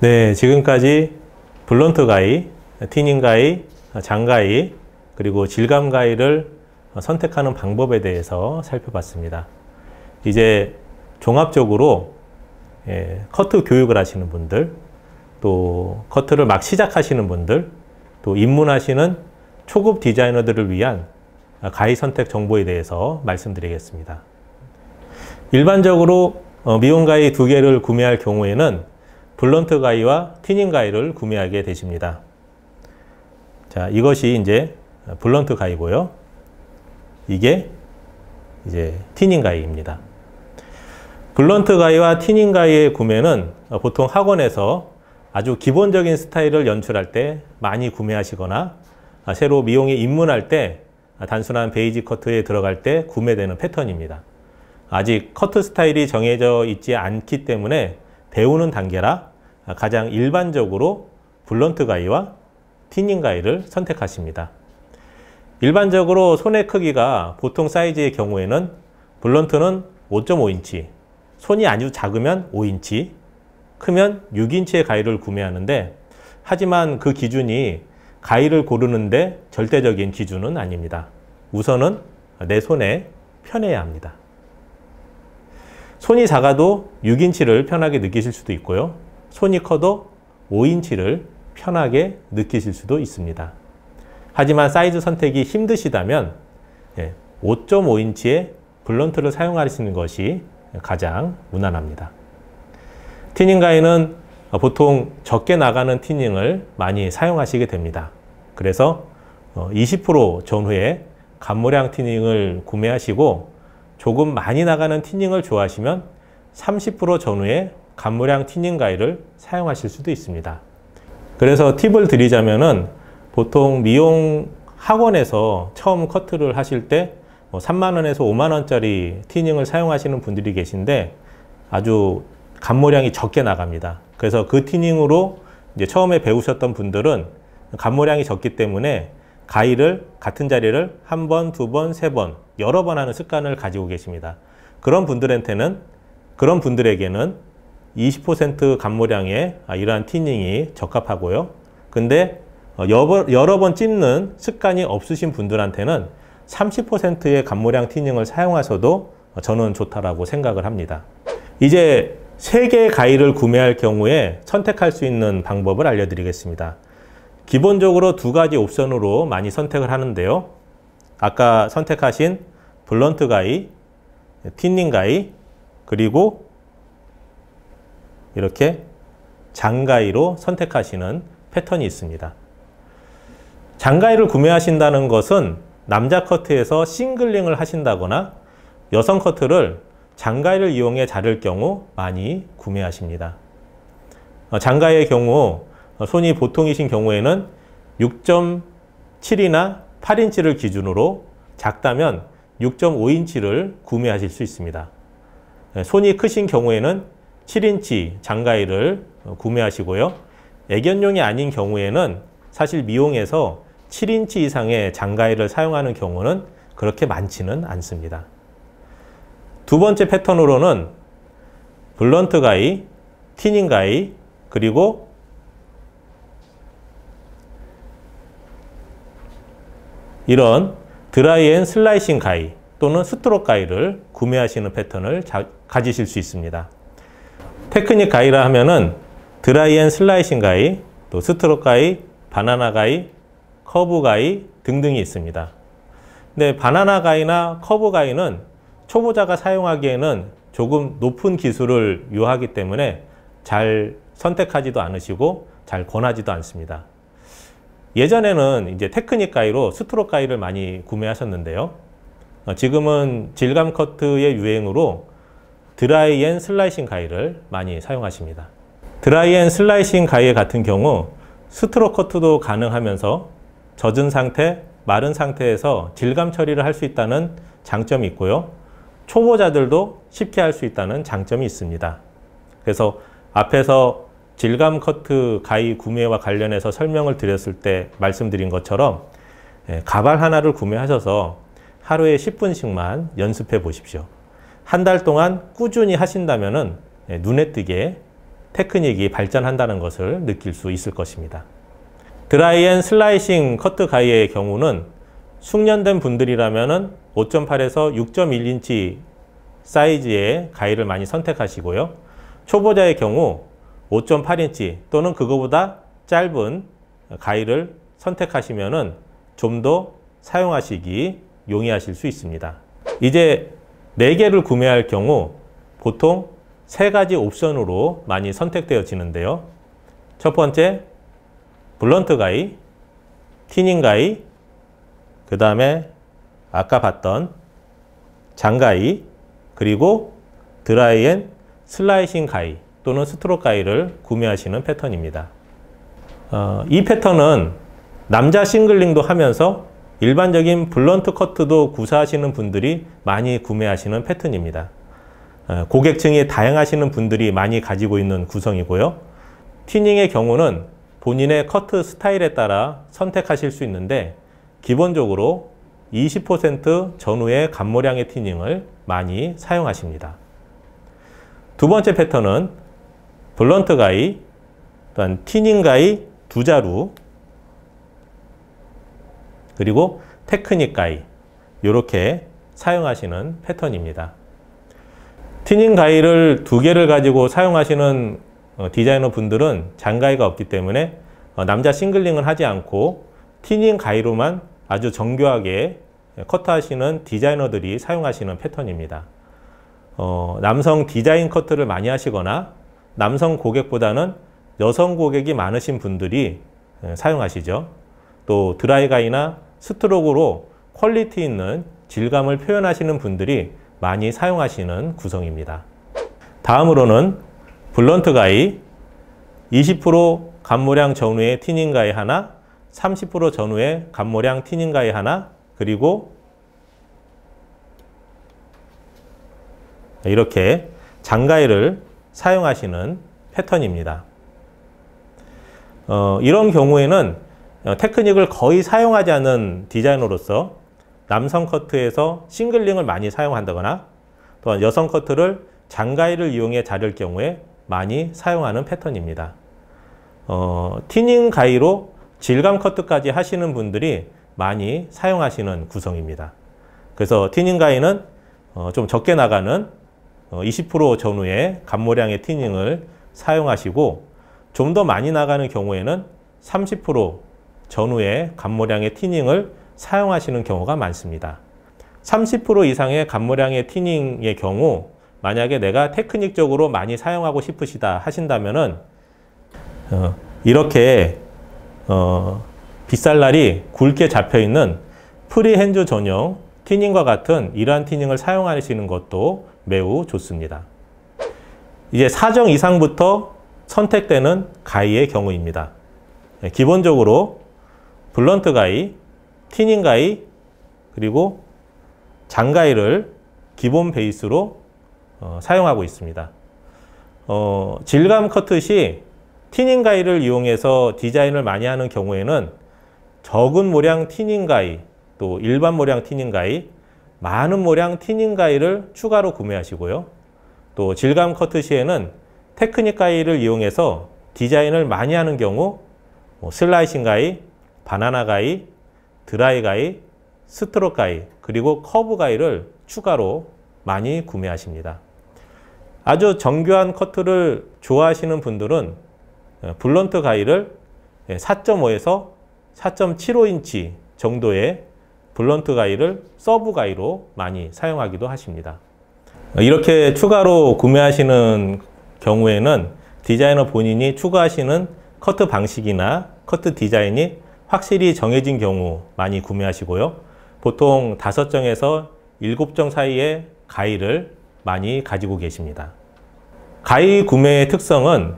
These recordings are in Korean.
네, 지금까지 블런트 가위, 티닝 가위, 장 가위, 그리고 질감 가위를 선택하는 방법에 대해서 살펴봤습니다. 이제 종합적으로 커트 교육을 하시는 분들, 또 커트를 막 시작하시는 분들, 또 입문하시는 초급 디자이너들을 위한 가위 선택 정보에 대해서 말씀드리겠습니다. 일반적으로 미용 가위 2개를 구매할 경우에는 블런트 가위와 티닝 가위를 구매하게 되십니다. 자, 이것이 이제 블런트 가위고요. 이게 이제 티닝 가위입니다. 블런트 가위와 티닝 가위의 구매는 보통 학원에서 아주 기본적인 스타일을 연출할 때 많이 구매하시거나 새로 미용에 입문할 때 단순한 베이지 커트에 들어갈 때 구매되는 패턴입니다. 아직 커트 스타일이 정해져 있지 않기 때문에 배우는 단계라 가장 일반적으로 블런트 가위와 티닝 가위를 선택하십니다. 일반적으로 손의 크기가 보통 사이즈의 경우에는 블런트는 5.5인치, 손이 아주 작으면 5인치, 크면 6인치의 가위를 구매하는데, 하지만 그 기준이 가위를 고르는데 절대적인 기준은 아닙니다. 우선은 내 손에 편해야 합니다. 손이 작아도 6인치를 편하게 느끼실 수도 있고요. 손이 커도 5인치를 편하게 느끼실 수도 있습니다. 하지만 사이즈 선택이 힘드시다면 5.5인치의 블런트를 사용하시는 것이 가장 무난합니다. 티닝 가위는 보통 적게 나가는 티닝을 많이 사용하시게 됩니다. 그래서 20% 전후에 간모량 티닝을 구매하시고, 조금 많이 나가는 티닝을 좋아하시면 30% 전후에 간모량 티닝 가위를 사용하실 수도 있습니다. 그래서 팁을 드리자면은 보통 미용 학원에서 처음 커트를 하실 때 3만 원에서 5만 원짜리 티닝을 사용하시는 분들이 계신데 아주 간모량이 적게 나갑니다. 그래서 그 티닝으로 이제 처음에 배우셨던 분들은 간모량이 적기 때문에 가위를 같은 자리를 한 번, 두 번, 세 번, 여러 번 하는 습관을 가지고 계십니다. 그런 분들에게는 20% 간모량의 이러한 티닝이 적합하고요. 근데 여러 번 찝는 습관이 없으신 분들한테는 30%의 간모량 티닝을 사용하셔도 저는 좋다라고 생각을 합니다. 이제 3개의 가위를 구매할 경우에 선택할 수 있는 방법을 알려드리겠습니다. 기본적으로 2가지 옵션으로 많이 선택을 하는데요. 아까 선택하신 블런트 가위, 티닝 가위, 그리고 이렇게 장가위로 선택하시는 패턴이 있습니다. 장가위를 구매하신다는 것은 남자 커트에서 싱글링을 하신다거나 여성 커트를 장가위를 이용해 자를 경우 많이 구매하십니다. 장가위의 경우 손이 보통이신 경우에는 6.7이나 8인치를 기준으로, 작다면 6.5인치를 구매하실 수 있습니다. 손이 크신 경우에는 7인치 장가위를 구매하시고요. 애견용이 아닌 경우에는 사실 미용에서 7인치 이상의 장가위를 사용하는 경우는 그렇게 많지는 않습니다. 두 번째 패턴으로는 블런트 가위, 티닝 가위, 그리고 이런 드라이 앤 슬라이싱 가위 또는 스트로크 가위를 구매하시는 패턴을 가지실 수 있습니다. 테크닉 가위라 하면은 드라이 앤 슬라이싱 가위, 또 스트로크 가위, 바나나 가위, 커브 가위 등등이 있습니다. 근데 바나나 가위나 커브 가위는 초보자가 사용하기에는 조금 높은 기술을 요하기 때문에 잘 선택하지도 않으시고 잘 권하지도 않습니다. 예전에는 이제 테크닉 가위로 스트로크 가위를 많이 구매하셨는데요. 지금은 질감 커트의 유행으로 드라이 앤 슬라이싱 가위를 많이 사용하십니다. 드라이 앤 슬라이싱 가위 같은 경우 스트로크 커트도 가능하면서 젖은 상태, 마른 상태에서 질감 처리를 할 수 있다는 장점이 있고요. 초보자들도 쉽게 할 수 있다는 장점이 있습니다. 그래서 앞에서 질감 커트 가위 구매와 관련해서 설명을 드렸을 때 말씀드린 것처럼 가발 하나를 구매하셔서 하루에 10분씩만 연습해 보십시오. 한 달 동안 꾸준히 하신다면은 눈에 띄게 테크닉이 발전한다는 것을 느낄 수 있을 것입니다. 드라이 앤 슬라이싱 커트 가이의 경우는 숙련된 분들이라면 5.8에서 6.1인치 사이즈의 가이를 많이 선택하시고요. 초보자의 경우 5.8인치 또는 그거보다 짧은 가이를 선택하시면 좀 더 사용하시기 용이하실 수 있습니다. 이제 4개를 구매할 경우 보통 3가지 옵션으로 많이 선택되어지는데요. 첫 번째, 블런트 가이, 티닝 가이, 그 다음에 아까 봤던 장가이, 그리고 드라이 앤 슬라이싱 가이 또는 스트로크 가이를 구매하시는 패턴입니다. 이 패턴은 남자 싱글링도 하면서 일반적인 블런트 커트도 구사하시는 분들이 많이 구매하시는 패턴입니다. 고객층이 다양하시는 분들이 많이 가지고 있는 구성이고요. 티닝의 경우는 본인의 커트 스타일에 따라 선택하실 수 있는데 기본적으로 20% 전후의 감모량의 티닝을 많이 사용하십니다. 두 번째 패턴은 블런트 가이, 또한 티닝 가이 2자루, 그리고 테크닉 가이, 이렇게 사용하시는 패턴입니다. 티닝 가이를 2개를 가지고 사용하시는 디자이너 분들은 장가이가 없기 때문에 남자 싱글링은 하지 않고 티닝 가이로만 아주 정교하게 커트하시는 디자이너들이 사용하시는 패턴입니다. 남성 디자인 커트를 많이 하시거나 남성 고객보다는 여성 고객이 많으신 분들이 사용하시죠. 또 드라이 가이나 스트로크로 퀄리티 있는 질감을 표현하시는 분들이 많이 사용하시는 구성입니다. 다음으로는 블런트 가이, 20% 감모량 전후의 티닝 가이 하나, 30% 전후의 감모량 티닝 가이 하나, 그리고 이렇게 장가이를 사용하시는 패턴입니다. 이런 경우에는 테크닉을 거의 사용하지 않는 디자이너로서 남성 커트에서 싱글링을 많이 사용한다거나 또한 여성 커트를 장가이를 이용해 자를 경우에 많이 사용하는 패턴입니다. 티닝 가이로 질감 커트까지 하시는 분들이 많이 사용하시는 구성입니다. 그래서 티닝 가이는 좀 적게 나가는 20% 전후의 감모량의 티닝을 사용하시고 좀 더 많이 나가는 경우에는 30% 전후의 감모량의 티닝을 사용하시는 경우가 많습니다. 30% 이상의 감모량의 티닝의 경우 만약에 내가 테크닉적으로 많이 사용하고 싶으시다 하신다면은 이렇게 빗살날이 굵게 잡혀있는 프리핸즈 전용 티닝과 같은 이러한 티닝을 사용하시는 것도 매우 좋습니다. 이제 4정 이상부터 선택되는 가이의 경우입니다. 기본적으로 블런트 가이, 티닝 가이, 그리고 장가이를 기본 베이스로 사용하고 있습니다. 질감 커트 시 티닝 가이를 이용해서 디자인을 많이 하는 경우에는 적은 모량 티닝 가이, 또 일반 모량 티닝 가이, 많은 모량 티닝 가이를 추가로 구매하시고요. 또 질감 커트 시에는 테크닉 가이를 이용해서 디자인을 많이 하는 경우 슬라이싱 가이, 바나나 가이, 드라이 가이, 스트로크 가이, 그리고 커브 가이를 추가로 많이 구매하십니다. 아주 정교한 커트를 좋아하시는 분들은 블런트 가이를 4.5에서 4.75인치 정도의 블런트 가이를 서브 가이로 많이 사용하기도 하십니다. 이렇게 추가로 구매하시는 경우에는 디자이너 본인이 추구하시는 커트 방식이나 커트 디자인이 확실히 정해진 경우 많이 구매하시고요. 보통 5정에서 7정 사이의 가이를 많이 가지고 계십니다. 가이 구매의 특성은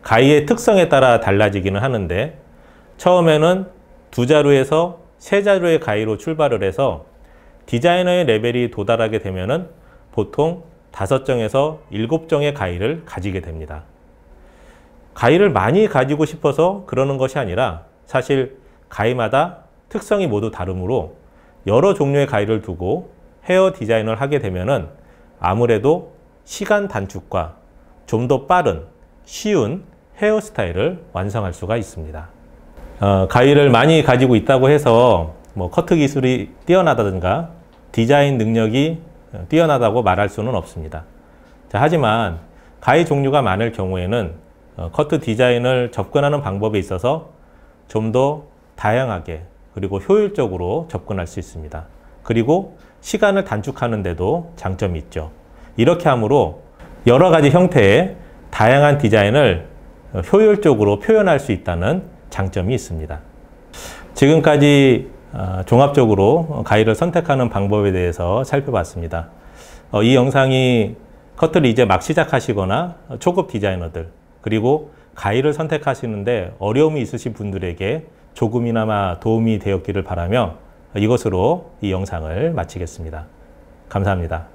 가이의 특성에 따라 달라지기는 하는데 처음에는 2자루에서 3자루의 가이로 출발을 해서 디자이너의 레벨이 도달하게 되면은 보통 5정에서 7정의 가이를 가지게 됩니다. 가이를 많이 가지고 싶어서 그러는 것이 아니라 사실 가이마다 특성이 모두 다르므로 여러 종류의 가이를 두고 헤어 디자인을 하게 되면은 아무래도 시간 단축과 좀 더 빠른 쉬운 헤어스타일을 완성할 수가 있습니다. 가위를 많이 가지고 있다고 해서 커트 기술이 뛰어나다든가 디자인 능력이 뛰어나다고 말할 수는 없습니다. 자, 하지만 가위 종류가 많을 경우에는 커트 디자인을 접근하는 방법에 있어서 좀 더 다양하게 그리고 효율적으로 접근할 수 있습니다. 그리고 시간을 단축하는 데도 장점이 있죠. 이렇게 함으로 여러 가지 형태의 다양한 디자인을 효율적으로 표현할 수 있다는 장점이 있습니다. 지금까지 종합적으로 가위를 선택하는 방법에 대해서 살펴봤습니다. 이 영상이 커트를 이제 막 시작하시거나 초급 디자이너들 그리고 가위를 선택하시는데 어려움이 있으신 분들에게 조금이나마 도움이 되었기를 바라며 이것으로 이 영상을 마치겠습니다. 감사합니다.